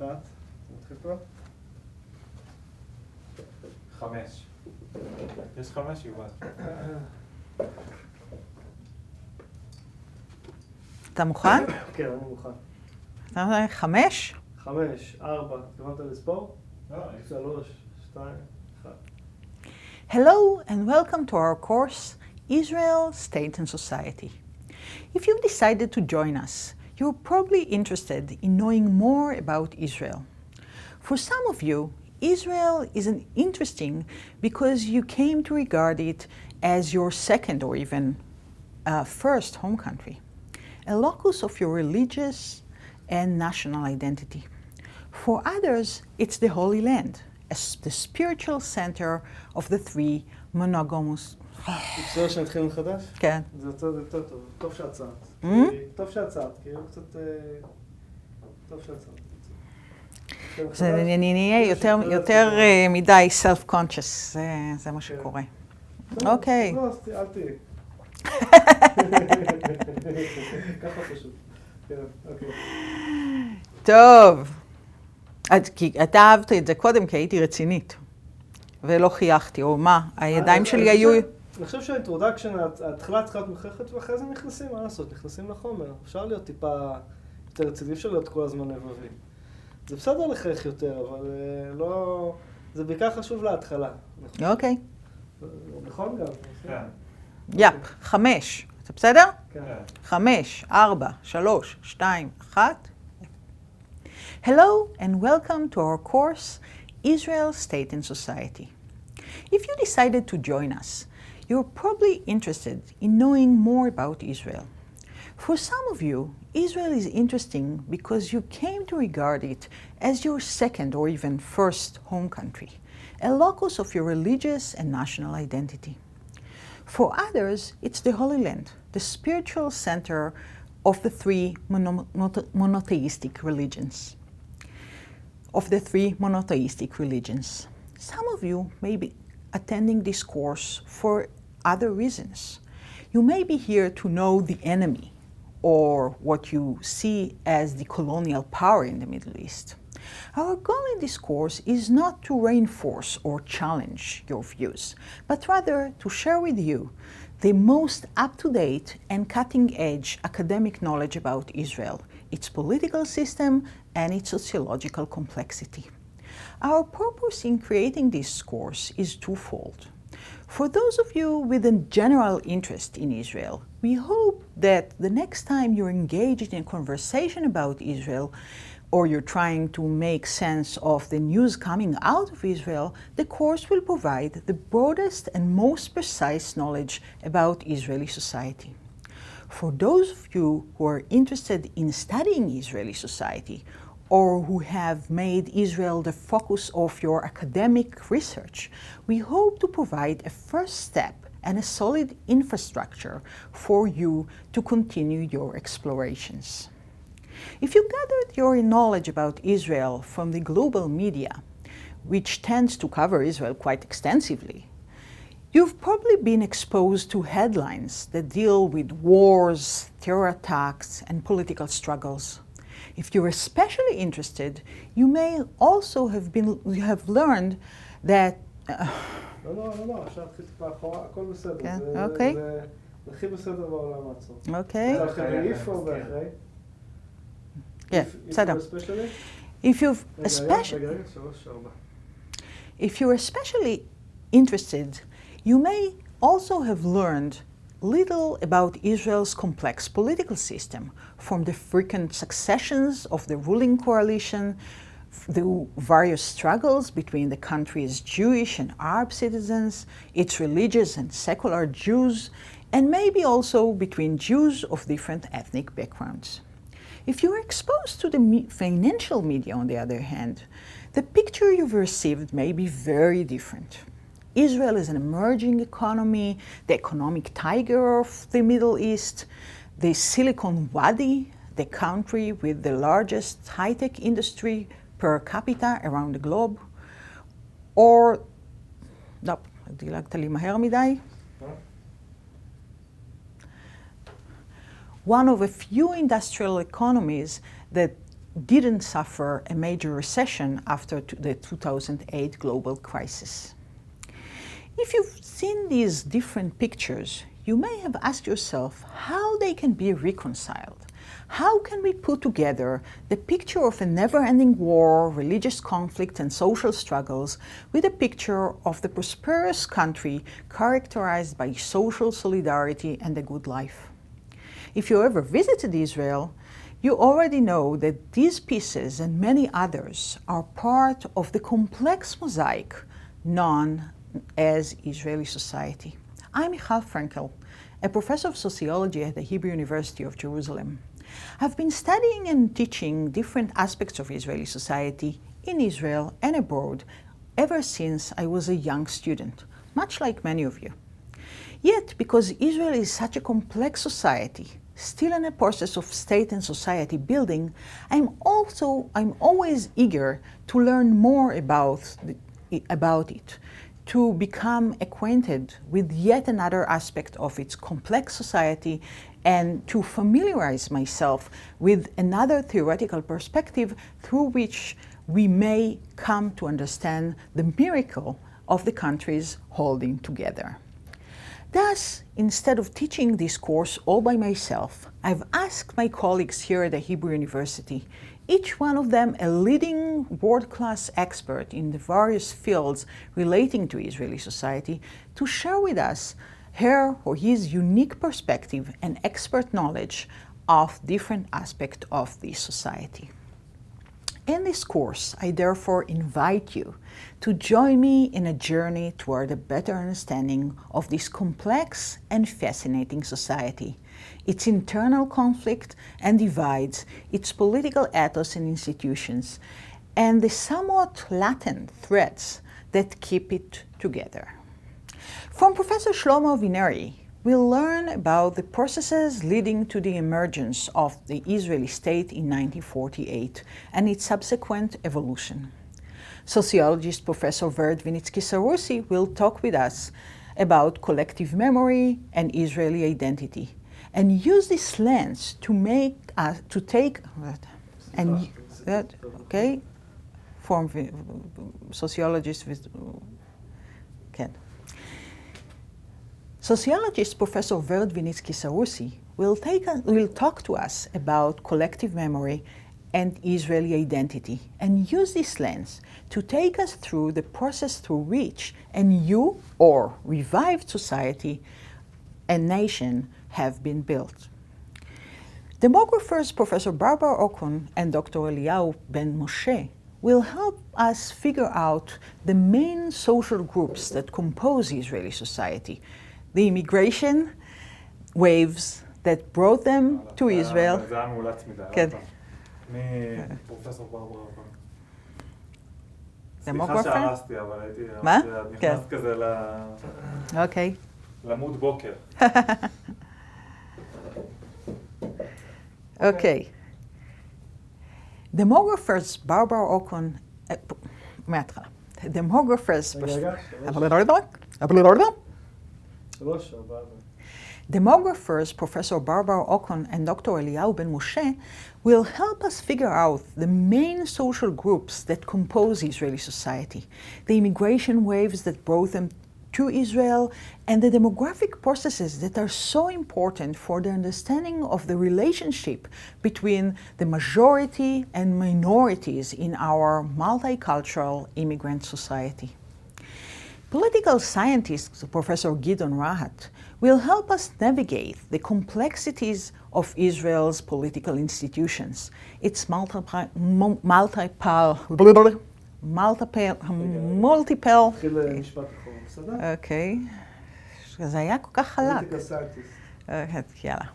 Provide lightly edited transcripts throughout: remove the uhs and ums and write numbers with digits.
אחת. נתחיל פה. 5. יש 5, יובל. אתה מוכן? כן, אני מוכן. אתה אומר 5? 5, 4. התכוונת לספור? לא, 3, 2, 1. Hello and welcome to our course, Israel, State and Society. If you've decided to join us, you're probably interested in knowing more about Israel. For some of you, Israel is interesting because you came to regard it as your second or even first home country, a locus of your religious and national identity. For others, it's the Holy Land, the spiritual center of the three monogamous. בסדר שנתחיל מחדש? כן. זה יותר טוב, טוב שעצרת. טוב שעצרת, כאילו קצת... טוב שעצרת. אני נהיה יותר מדי self-conscious, זה מה שקורה. אוקיי. לא, אל תהיי. ככה פשוט. כן, אוקיי. טוב. כי אתה אהבת את זה קודם, כי הייתי רצינית. ולא חייכתי, או מה? הידיים שלי היו... אני חושב שהאינטרודקשן, ההתחלה צריכה להיות מוכחת, ואחרי זה נכנסים, מה לעשות? נכנסים לחומר. אפשר להיות טיפה יותר רציני, אפשר להיות כל הזמן לבבי. זה בסדר לחייך יותר, אבל לא... זה בעיקר חשוב להתחלה. אוקיי. נכון גם? כן. יפ, 5. זה בסדר? כן. 5, 4, 3, 2, 1. Hello and welcome to our course, Israel, State and Society. If you decided to join us, you're probably interested in knowing more about Israel. For some of you, Israel is interesting because you came to regard it as your second or even first home country, a locus of your religious and national identity. For others, it's the Holy Land, the spiritual center of the three monotheistic religions. Some of you may be attending this course for other reasons. You may be here to know the enemy, or what you see as the colonial power in the Middle East. Our goal in this course is not to reinforce or challenge your views, but rather to share with you the most up-to-date and cutting-edge academic knowledge about Israel, its political system, and its sociological complexity. Our purpose in creating this course is twofold. For those of you with a general interest in Israel, we hope that the next time you're engaged in a conversation about Israel, or you're trying to make sense of the news coming out of Israel, the course will provide the broadest and most precise knowledge about Israeli society. For those of you who are interested in studying Israeli society, or who have made Israel the focus of your academic research, we hope to provide a first step and a solid infrastructure for you to continue your explorations. If you gathered your knowledge about Israel from the global media, which tends to cover Israel quite extensively, you've probably been exposed to headlines that deal with wars, terror attacks, and political struggles. If you're especially interested, you may also have learned that... לא, עכשיו תחיל טיפה אחורה, הכל בסדר. כן, אוקיי. זה הכי בסדר בעולם עצמו. אוקיי. זה אחרי איפה ואחרי. כן, בסדר. If you're especially interested, you may also have learned little about Israel's complex political system, from the frequent successions of the ruling coalition, the various struggles between the country's Jewish and Arab citizens, its religious and secular Jews, and maybe also between Jews of different ethnic backgrounds. If you are exposed to the financial media, on the other hand, the picture you've received may be very different. Israel is an emerging economy, the economic tiger of the Middle East, the Silicon Wadi, the country with the largest high-tech industry per capita around the globe, or, דילגת לי מהר מדי. One of a few industrial economies that didn't suffer a major recession after the 2008 global crisis. If you've seen these different pictures, you may have asked yourself how they can be reconciled. How can we put together the picture of a never-ending war, religious conflict, and social struggles with a picture of the prosperous country characterized by social solidarity and a good life? If you ever visited Israel, you already know that these pieces and many others are part of the complex mosaic known as Israeli society. I'm Michal Frankel, a professor of sociology at the Hebrew University of Jerusalem. I've been studying and teaching different aspects of Israeli society in Israel and abroad ever since I was a young student, much like many of you. Yet, because Israel is such a complex society, still in a process of state and society building, I'm always eager to learn more about it, to become acquainted with yet another aspect of its complex society, and to familiarize myself with another theoretical perspective through which we may come to understand the miracle of the countries holding together. Thus, instead of teaching this course all by myself, I've asked my colleagues here at the Hebrew University, each one of them a leading world-class expert in the various fields relating to Israeli society, to share with us her or his unique perspective and expert knowledge of different aspects of this society. In this course, I therefore invite you to join me in a journey toward a better understanding of this complex and fascinating society, its internal conflict and divides, its political ethos and institutions, and the somewhat latent threads that keep it together. From Professor Shlomo Avineri, we'll learn about the processes leading to the emergence of the Israeli state in 1948 and its subsequent evolution. Sociologist Professor Vered Vinitsky-Sarussi will talk with us about collective memory and Israeli identity, and use this lens to sociologist with Sociologist Professor Vered Vinitsky-Sarussi will talk to us about collective memory and Israeli identity, and use this lens to take us through the process through which a new or revived society and nation have been built. Demographers Professor Barbara Okun and Dr. Eliyahu Ben Moshe will help us figure out the main social groups that compose Israeli society, the immigration waves that brought them to Israel. זה היה מאולץ מדי. כן. מפרופסור ברברה אוקון. דמוגרפר? סליחה שהרסתי, אבל הייתי מה? נכנס כזה אוקיי. למוד בוקר. אוקיי. Demographers Barbara Okun, מההתחלה. Demographers... Demographers Professor Barbara Okun and Dr. Eliyahu Ben Moshe will help us figure out the main social groups that compose Israeli society, the immigration waves that brought them to Israel, and the demographic processes that are so important for the understanding of the relationship between the majority and minorities in our multicultural immigrant society. Political scientist Professor Gideon Rahat will help us navigate the complexities of Israel's political institutions, its multiple אוקיי, זה היה כל כך חלק. יאללה.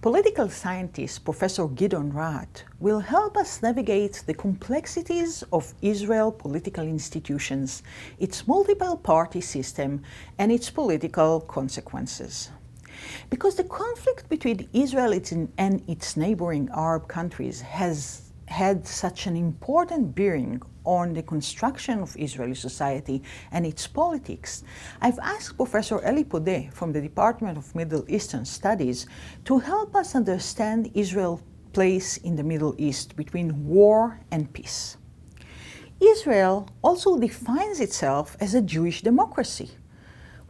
Political scientist Professor Gideon Rahat will help us navigate the complexities of Israel's political institutions, its multiple party system, and its political consequences. Because the conflict between Israel and its neighboring Arab countries has had such an important bearing on the construction of Israeli society and its politics, I've asked Professor Eli Podeh from the Department of Middle Eastern Studies to help us understand Israel's place in the Middle East between war and peace. Israel also defines itself as a Jewish democracy.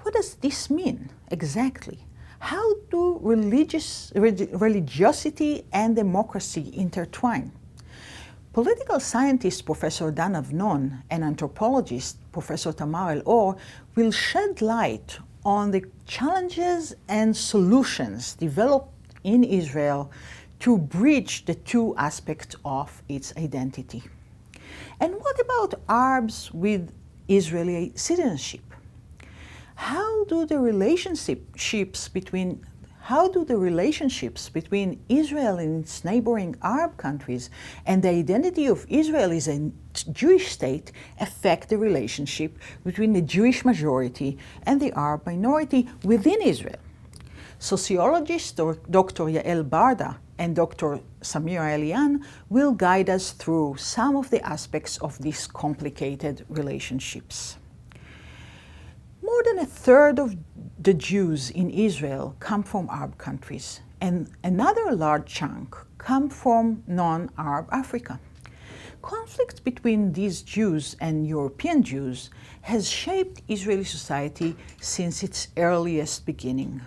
What does this mean exactly? How do religiosity and democracy intertwine? Political scientist Professor Dan Avnon and anthropologist Professor Tamar El-Or will shed light on the challenges and solutions developed in Israel to bridge the two aspects of its identity. And what about Arabs with Israeli citizenship? How do the relationships between Israel and its neighboring Arab countries and the identity of Israel as a Jewish state affect the relationship between the Jewish majority and the Arab minority within Israel? Sociologists Dr. Yael Barda and Dr. Samira Elian will guide us through some of the aspects of these complicated relationships. More than a third of the Jews in Israel come from Arab countries, and another large chunk come from non-Arab Africa. Conflict between these Jews and European Jews has shaped Israeli society since its earliest beginning.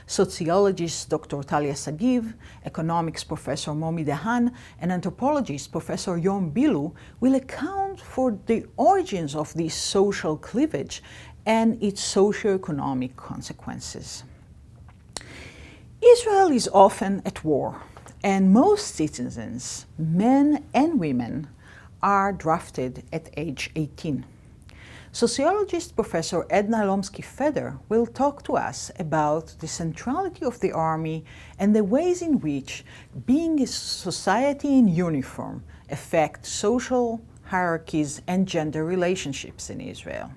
Sociologist Dr. Talia Sagiv, economics Professor Momi Dahan, and anthropologist Professor Yom Bilu will account for the origins of this social cleavage and its socio-economic consequences. Israel is often at war, and most citizens, men and women, are drafted at age 18. Sociologist Professor Edna Lomsky-Feder will talk to us about the centrality of the army and the ways in which being a society in uniform affects social hierarchies and gender relationships in Israel.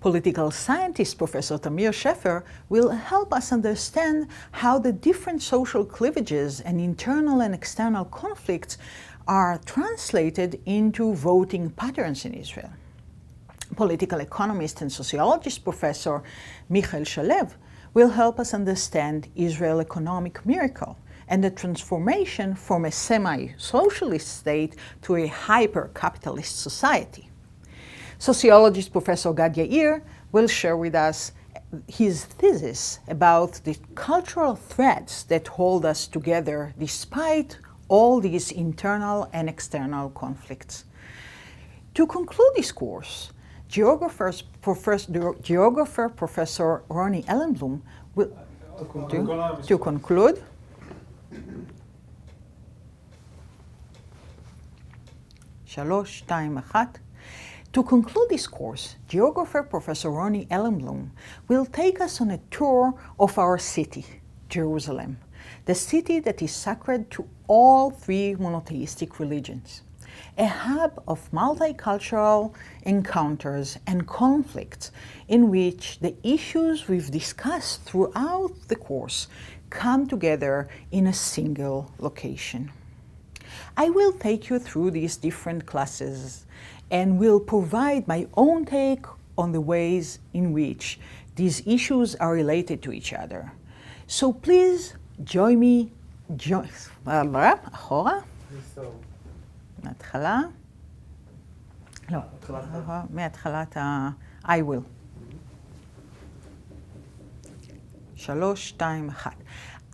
Political scientist Professor Tamir Shefer will help us understand how the different social cleavages and internal and external conflicts are translated into voting patterns in Israel. Political economist and sociologist Professor Michael Shalev will help us understand Israel's economic miracle and the transformation from a semi-socialist state to a hyper-capitalist society. Sociologist Professor Gad Yair will share with us his thesis about the cultural threads that hold us together despite all these internal and external conflicts. To conclude this course, geographer Professor Ronnie Ellenblum will to conclude. שלוש, שתיים, אחת. To conclude this course, geographer Professor Ronnie Ellenblum will take us on a tour of our city, Jerusalem, the city that is sacred to all three monotheistic religions, a hub of multicultural encounters and conflicts in which the issues we've discussed throughout the course come together in a single location. I will take you through these different classes and will provide my own take on the ways in which these issues are related to each other. So please join me, אחורה, מההתחלה, לא, מההתחלת I will. 3, 2, 1.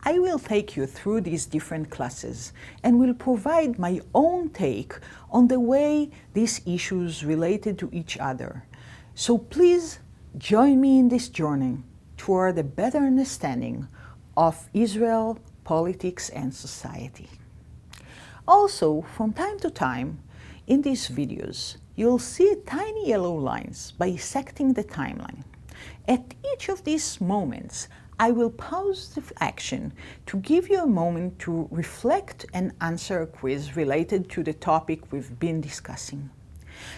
I will take you through these different classes and will provide my own take on the way these issues related to each other. So please join me in this journey toward a better understanding of Israel, politics, and society. Also, from time to time, in these videos, you'll see tiny yellow lines bisecting the timeline. At each of these moments, I will pause the action to give you a moment to reflect and answer a quiz related to the topic we've been discussing.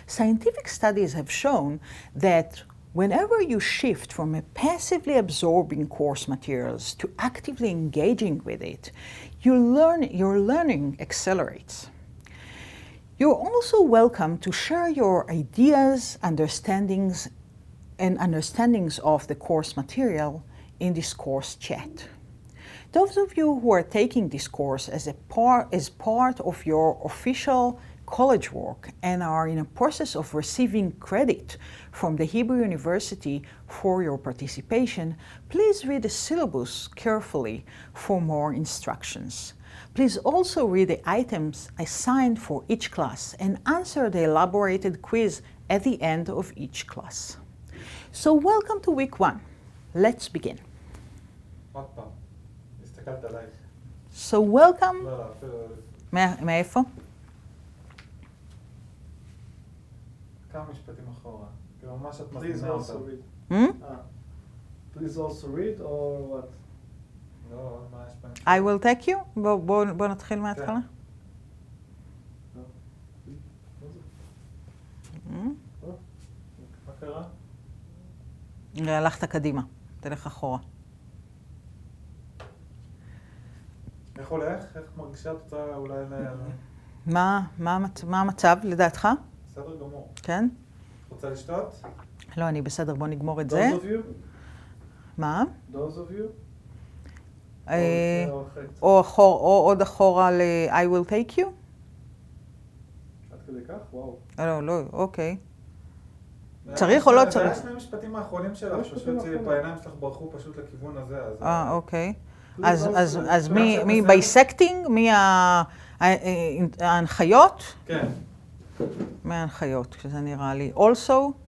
Scientific studies have shown that whenever you shift from a passively absorbing course materials to actively engaging with it, your learning accelerates. You're also welcome to share your ideas, understandings of the course material in this course chat. Those of you who are taking this course as part of your official college work and are in a process of receiving credit from the Hebrew University for your participation, please read the syllabus carefully for more instructions. Please also read the items assigned for each class and answer the elaborated quiz at the end of each class. So welcome to week 1. Let's begin. עוד פעם, הסתכלת עליי. So welcome. לא, אפילו... מאיפה? כמה משפטים אחורה. כאילו, ממש את Please מזמינה also אותם. read. Please also read or what? לא, מה יש בהם? I will take you. בוא נתחיל מההתחלה. מה קרה? הלכת קדימה, תלך אחורה. איך הולך? איך מרגישה? את רוצה אולי מה המצב לדעתך? בסדר גמור. כן? רוצה לשתות? לא, אני בסדר, בוא נגמור את זה. Those of you? מה? Those of you? או עוד אחורה ל- I will take you? עד כדי כך? וואו. לא, אוקיי. צריך או לא צריך? זה היה שני משפטים האחרונים שלך, פשוט בעיניים שלך ברחו פשוט לכיוון הזה. אוקיי. אז מי בייסקטינג? מי ההנחיות? כן. מההנחיות, שזה נראה לי. Also?